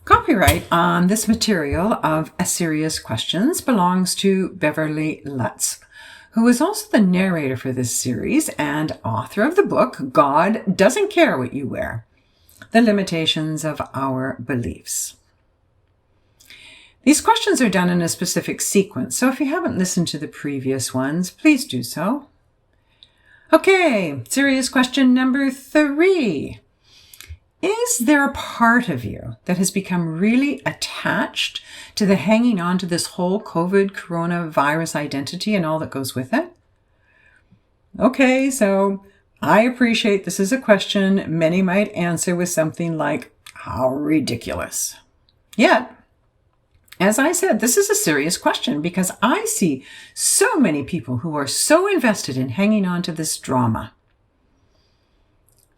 Copyright on this material of Serious Questions belongs to Beverly Lutz, who is also the narrator for this series and author of the book, God Doesn't Care What You Wear: The Limitations of Our Beliefs. These questions are done in a specific sequence, so if you haven't listened to the previous ones, please do so. Okay, serious question number 3. Is there a part of you that has become really attached to the hanging on to this whole COVID coronavirus identity and all that goes with it? Okay, so I appreciate this is a question many might answer with something like, how ridiculous. Yet, as I said, this is a serious question because I see so many people who are so invested in hanging on to this drama.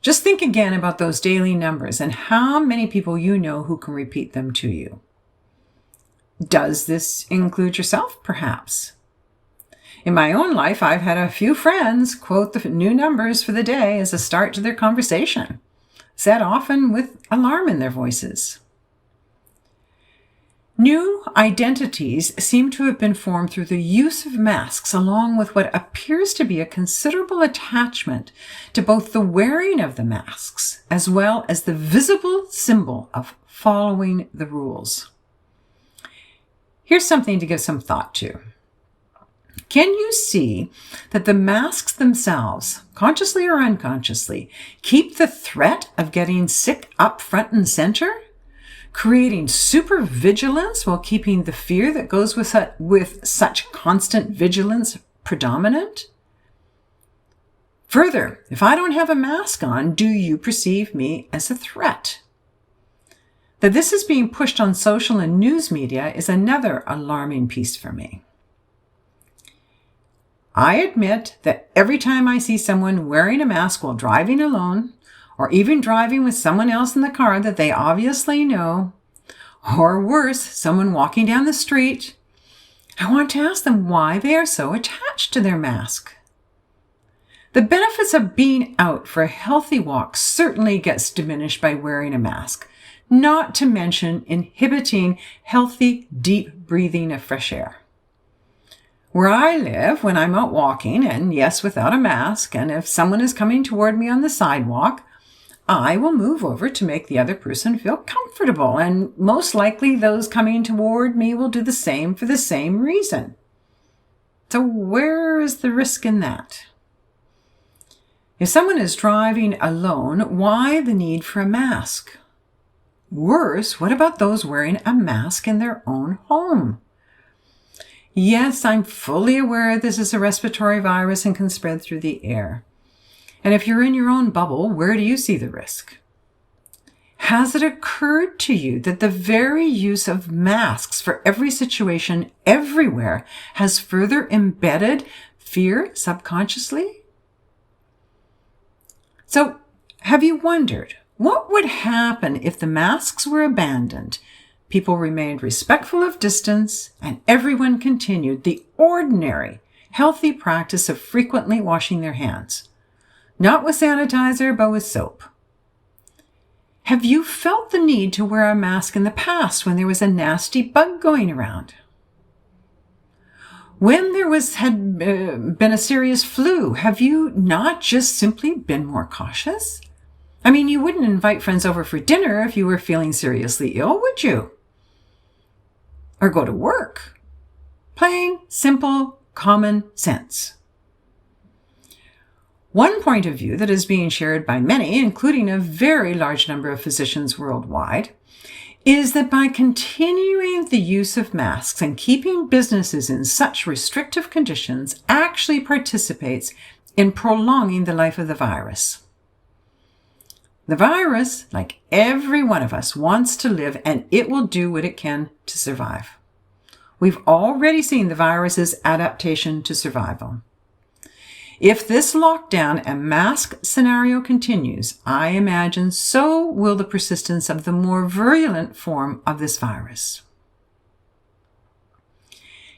Just think again about those daily numbers and how many people you know who can repeat them to you. Does this include yourself, perhaps? In my own life, I've had a few friends quote the new numbers for the day as a start to their conversation, said often with alarm in their voices. New identities seem to have been formed through the use of masks, along with what appears to be a considerable attachment to both the wearing of the masks as well as the visible symbol of following the rules. Here's something to give some thought to. Can you see that the masks themselves, consciously or unconsciously, keep the threat of getting sick up front and center? Creating super vigilance while keeping the fear that goes with such constant vigilance predominant? Further, if I don't have a mask on, do you perceive me as a threat? That this is being pushed on social and news media is another alarming piece for me. I admit that every time I see someone wearing a mask while driving alone, or even driving with someone else in the car that they obviously know, or worse, someone walking down the street, I want to ask them why they are so attached to their mask. The benefits of being out for a healthy walk certainly gets diminished by wearing a mask, not to mention inhibiting healthy, deep breathing of fresh air. Where I live, when I'm out walking, and yes, without a mask, and if someone is coming toward me on the sidewalk, I will move over to make the other person feel comfortable, and most likely those coming toward me will do the same for the same reason. So where is the risk in that? If someone is driving alone, why the need for a mask? Worse, what about those wearing a mask in their own home? Yes, I'm fully aware this is a respiratory virus and can spread through the air. And if you're in your own bubble, where do you see the risk? Has it occurred to you that the very use of masks for every situation everywhere has further embedded fear subconsciously? So, have you wondered what would happen if the masks were abandoned, people remained respectful of distance, and everyone continued the ordinary, healthy practice of frequently washing their hands? Not with sanitizer, but with soap. Have you felt the need to wear a mask in the past when there was a nasty bug going around? When there had been a serious flu, have you not just simply been more cautious? I mean, you wouldn't invite friends over for dinner if you were feeling seriously ill, would you? Or go to work? Plain, simple, common sense. One point of view that is being shared by many, including a very large number of physicians worldwide, is that by continuing the use of masks and keeping businesses in such restrictive conditions actually participates in prolonging the life of the virus. The virus, like every one of us, wants to live, and it will do what it can to survive. We've already seen the virus's adaptation to survival. If this lockdown and mask scenario continues, I imagine so will the persistence of the more virulent form of this virus.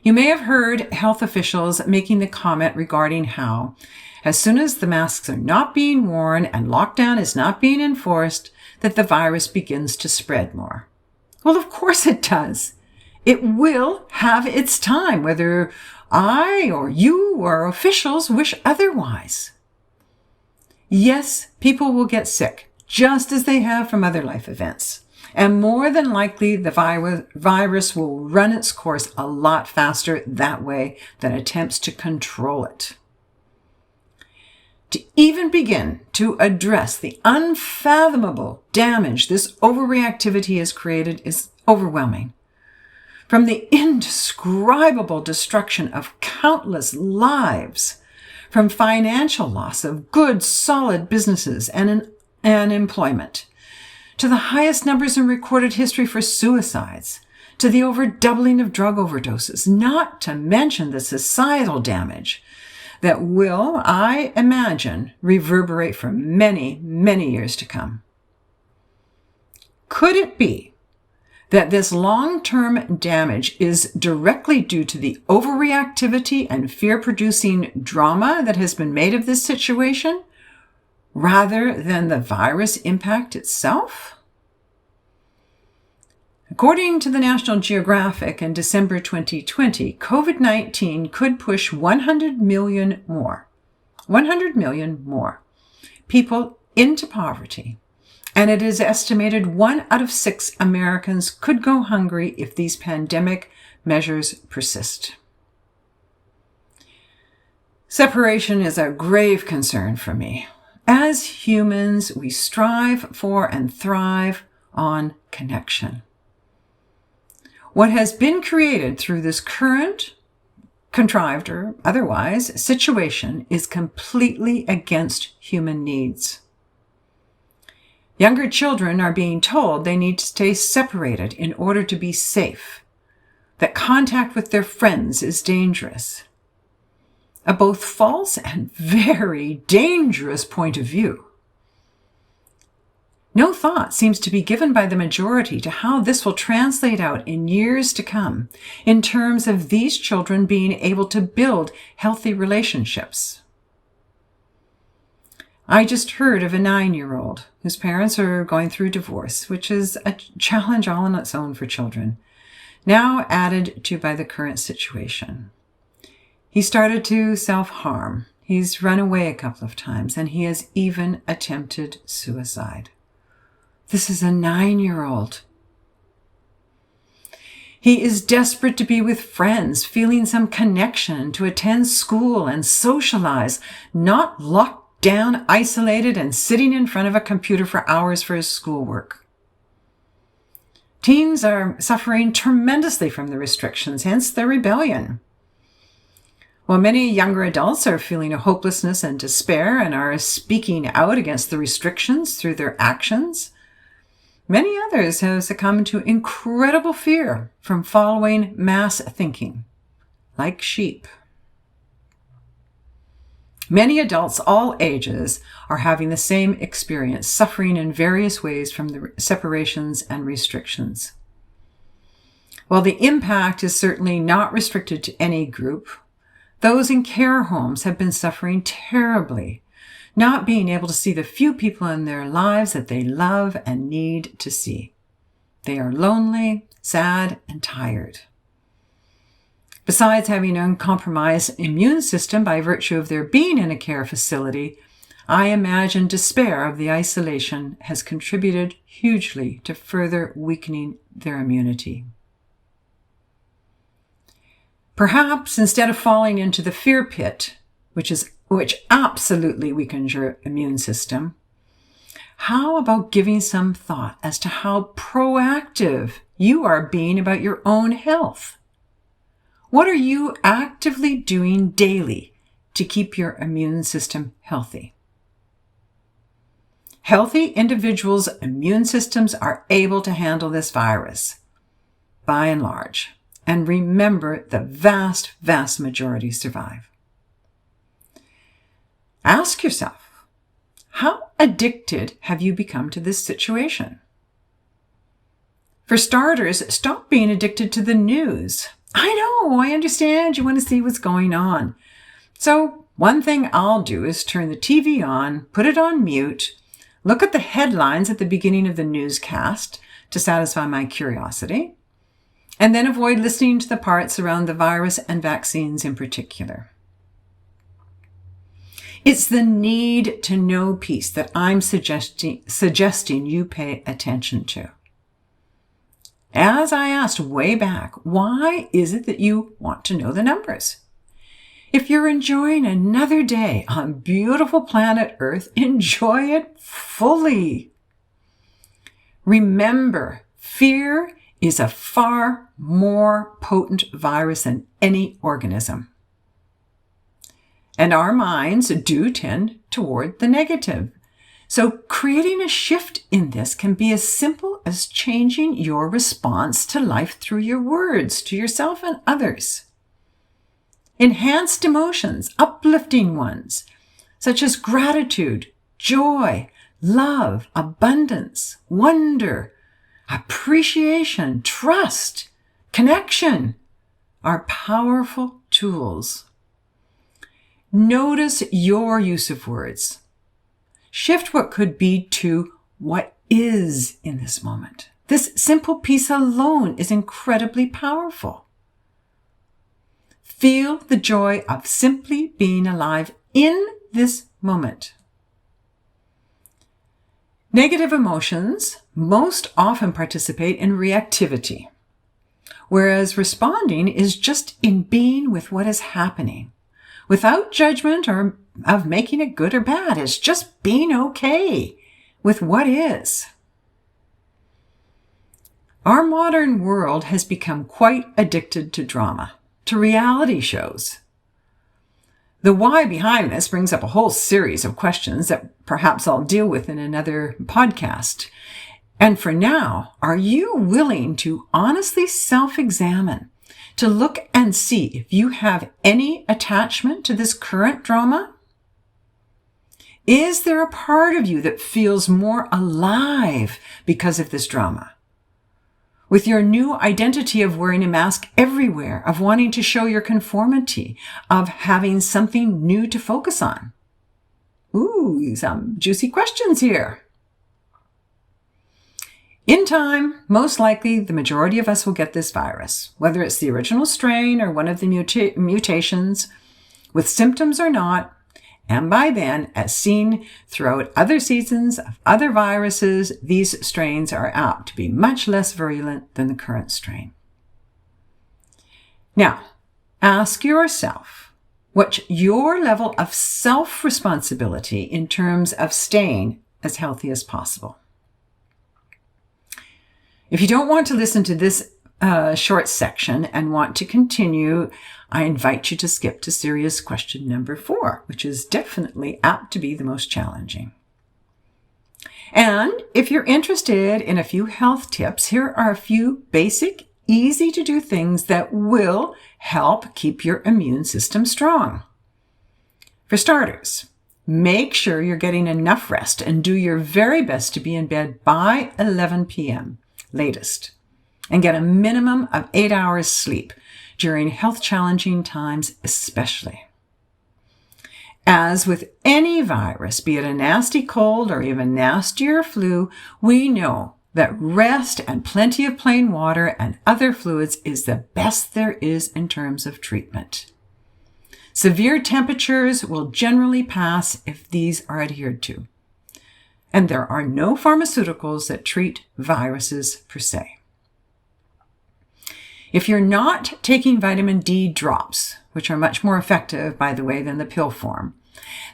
You may have heard health officials making the comment regarding how, as soon as the masks are not being worn and lockdown is not being enforced, that the virus begins to spread more. Well, of course it does. It will have its time, whether I or you or officials wish otherwise. Yes, people will get sick, just as they have from other life events. And more than likely, the virus will run its course a lot faster that way than attempts to control it. To even begin to address the unfathomable damage this overreactivity has created is overwhelming. From the indescribable destruction of countless lives, from financial loss of good, solid businesses and employment, to the highest numbers in recorded history for suicides, to the over doubling of drug overdoses, not to mention the societal damage that will, I imagine, reverberate for many, many years to come. Could it be that this long-term damage is directly due to the overreactivity and fear-producing drama that has been made of this situation, rather than the virus impact itself? According to the National Geographic in December 2020, COVID-19 could push 100 million more people into poverty. And it is estimated 1 out of 6 Americans could go hungry if these pandemic measures persist. Separation is a grave concern for me. As humans, we strive for and thrive on connection. What has been created through this current, contrived or otherwise, situation is completely against human needs. Younger children are being told they need to stay separated in order to be safe, that contact with their friends is dangerous. A both false and very dangerous point of view. No thought seems to be given by the majority to how this will translate out in years to come in terms of these children being able to build healthy relationships. I just heard of a 9-year-old whose parents are going through divorce, which is a challenge all on its own for children, now added to by the current situation. He started to self-harm. He's run away a couple of times, and he has even attempted suicide. This is a 9-year-old. He is desperate to be with friends, feeling some connection, to attend school and socialize, not locked down, isolated, and sitting in front of a computer for hours for his schoolwork. Teens are suffering tremendously from the restrictions, hence their rebellion. While many younger adults are feeling a hopelessness and despair and are speaking out against the restrictions through their actions, many others have succumbed to incredible fear from following mass thinking, like sheep. Many adults, all ages, are having the same experience, suffering in various ways from the separations and restrictions. While the impact is certainly not restricted to any group, those in care homes have been suffering terribly, not being able to see the few people in their lives that they love and need to see. They are lonely, sad, and tired. Besides having an uncompromised immune system by virtue of their being in a care facility, I imagine despair of the isolation has contributed hugely to further weakening their immunity. Perhaps instead of falling into the fear pit, which absolutely weakens your immune system, how about giving some thought as to how proactive you are being about your own health? What are you actively doing daily to keep your immune system healthy? Healthy individuals' immune systems are able to handle this virus, by and large. And remember, the vast, vast majority survive. Ask yourself, how addicted have you become to this situation? For starters, stop being addicted to the news. I know, I understand you want to see what's going on. So one thing I'll do is turn the TV on, put it on mute, look at the headlines at the beginning of the newscast to satisfy my curiosity, and then avoid listening to the parts around the virus and vaccines in particular. It's the need to know piece that I'm suggesting you pay attention to. As I asked way back, why is it that you want to know the numbers? If you're enjoying another day on beautiful planet Earth, enjoy it fully. Remember, fear is a far more potent virus than any organism. And our minds do tend toward the negative. So creating a shift in this can be as simple as changing your response to life through your words to yourself and others. Enhanced emotions, uplifting ones, such as gratitude, joy, love, abundance, wonder, appreciation, trust, connection, are powerful tools. Notice your use of words. Shift what could be to what is in this moment. This simple piece alone is incredibly powerful. Feel the joy of simply being alive in this moment. Negative emotions most often participate in reactivity, whereas responding is just in being with what is happening, without judgment or of making it good or bad. It's just being okay with what is. Our modern world has become quite addicted to drama, to reality shows. The why behind this brings up a whole series of questions that perhaps I'll deal with in another podcast. And for now, are you willing to honestly self-examine, to look and see if you have any attachment to this current drama? Is there a part of you that feels more alive because of this drama? With your new identity of wearing a mask everywhere, of wanting to show your conformity, of having something new to focus on? Ooh, some juicy questions here. In time, most likely, the majority of us will get this virus, whether it's the original strain or one of the mutations, with symptoms or not. And by then, as seen throughout other seasons of other viruses, these strains are apt to be much less virulent than the current strain. Now, ask yourself what's your level of self-responsibility in terms of staying as healthy as possible. If you don't want to listen to this short section and want to continue, I invite you to skip to serious question number 4, which is definitely apt to be the most challenging. And if you're interested in a few health tips, here are a few basic, easy to do things that will help keep your immune system strong. For starters, make sure you're getting enough rest and do your very best to be in bed by 11 p.m. latest, and get a minimum of 8 hours sleep during health challenging times especially. As with any virus, be it a nasty cold or even nastier flu, we know that rest and plenty of plain water and other fluids is the best there is in terms of treatment. Severe temperatures will generally pass if these are adhered to. And there are no pharmaceuticals that treat viruses per se. If you're not taking vitamin D drops, which are much more effective, by the way, than the pill form,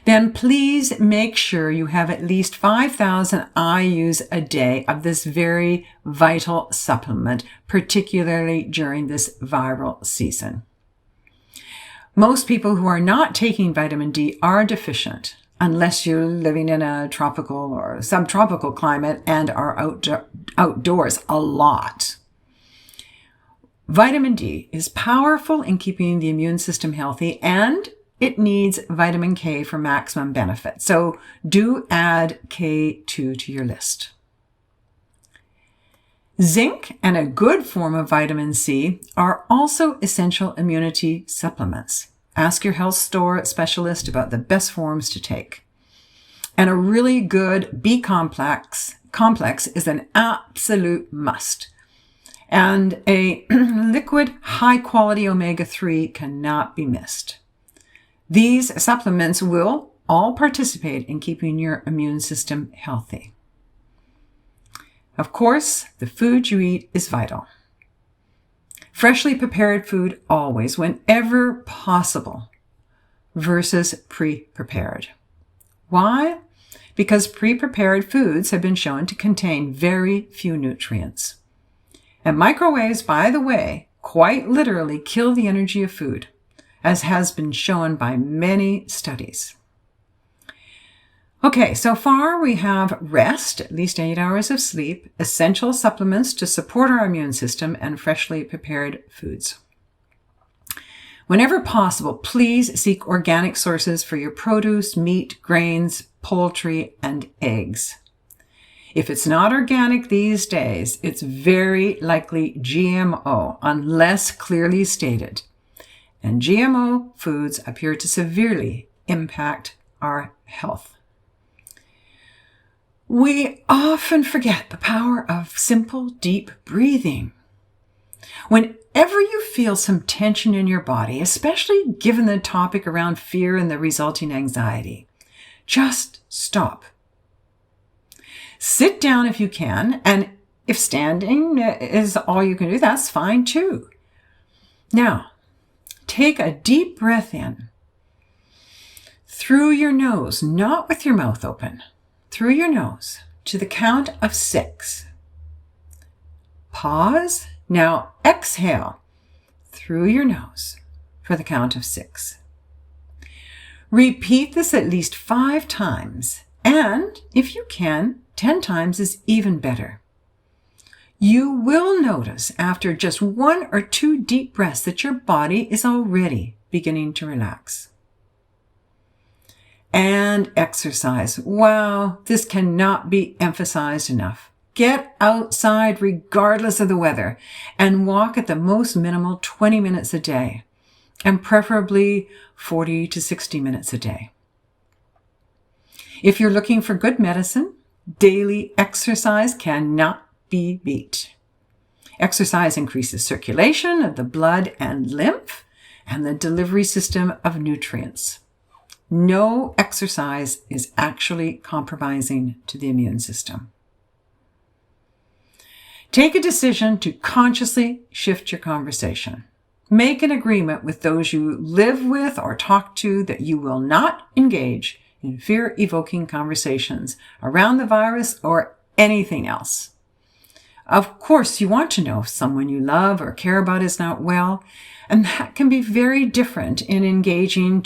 then please make sure you have at least 5,000 IUs a day of this very vital supplement, particularly during this viral season. Most people who are not taking vitamin D are deficient, unless you're living in a tropical or subtropical climate and are outdoors a lot. Vitamin D is powerful in keeping the immune system healthy, and it needs vitamin K for maximum benefit. So do add K2 to your list. Zinc and a good form of vitamin C are also essential immunity supplements. Ask your health store specialist about the best forms to take. And a really good B complex complex is an absolute must. And a liquid high-quality omega-3 cannot be missed. These supplements will all participate in keeping your immune system healthy. Of course, the food you eat is vital. Freshly prepared food always, whenever possible, versus pre-prepared. Why? Because pre-prepared foods have been shown to contain very few nutrients. And microwaves, by the way, quite literally kill the energy of food, as has been shown by many studies. Okay, so far we have rest, at least 8 hours of sleep, essential supplements to support our immune system, and freshly prepared foods. Whenever possible, please seek organic sources for your produce, meat, grains, poultry, and eggs. If it's not organic these days, it's very likely GMO, unless clearly stated. And GMO foods appear to severely impact our health. We often forget the power of simple, deep breathing. Whenever you feel some tension in your body, especially given the topic around fear and the resulting anxiety, just stop. Sit down if you can, and if standing is all you can do, that's fine too. Now, take a deep breath in through your nose, not with your mouth open. Through your nose to the count of 6. Pause. Now exhale through your nose for the count of 6. Repeat this at least 5 times, and if you can, 10 times is even better. You will notice after just 1 or 2 deep breaths that your body is already beginning to relax. And exercise. Wow, this cannot be emphasized enough. Get outside regardless of the weather and walk at the most minimal 20 minutes a day, and preferably 40 to 60 minutes a day. If you're looking for good medicine, daily exercise cannot be beat. Exercise increases circulation of the blood and lymph and the delivery system of nutrients. No exercise is actually compromising to the immune system. Take a decision to consciously shift your conversation. Make an agreement with those you live with or talk to that you will not engage in fear-evoking conversations around the virus or anything else. Of course, you want to know if someone you love or care about is not well, and that can be very different in engaging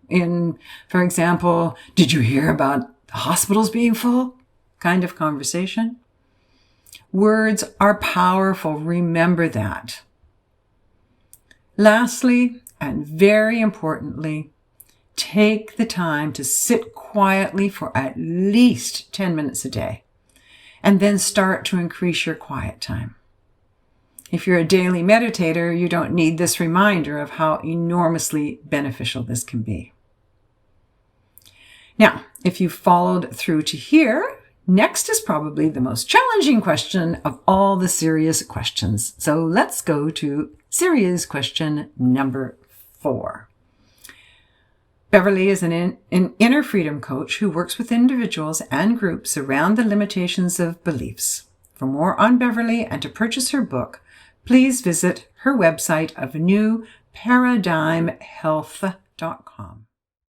in, for example, did you hear about the hospitals being full kind of conversation. Words are powerful. Remember that. Lastly, and very importantly, take the time to sit quietly for at least 10 minutes a day, and then start to increase your quiet time. If you're a daily meditator, you don't need this reminder of how enormously beneficial this can be. Now, if you followed through to here, next is probably the most challenging question of all the serious questions. So let's go to serious question number 4. Beverly is an inner freedom coach who works with individuals and groups around the limitations of beliefs. For more on Beverly and to purchase her book, please visit her website of newparadigmhealth.com.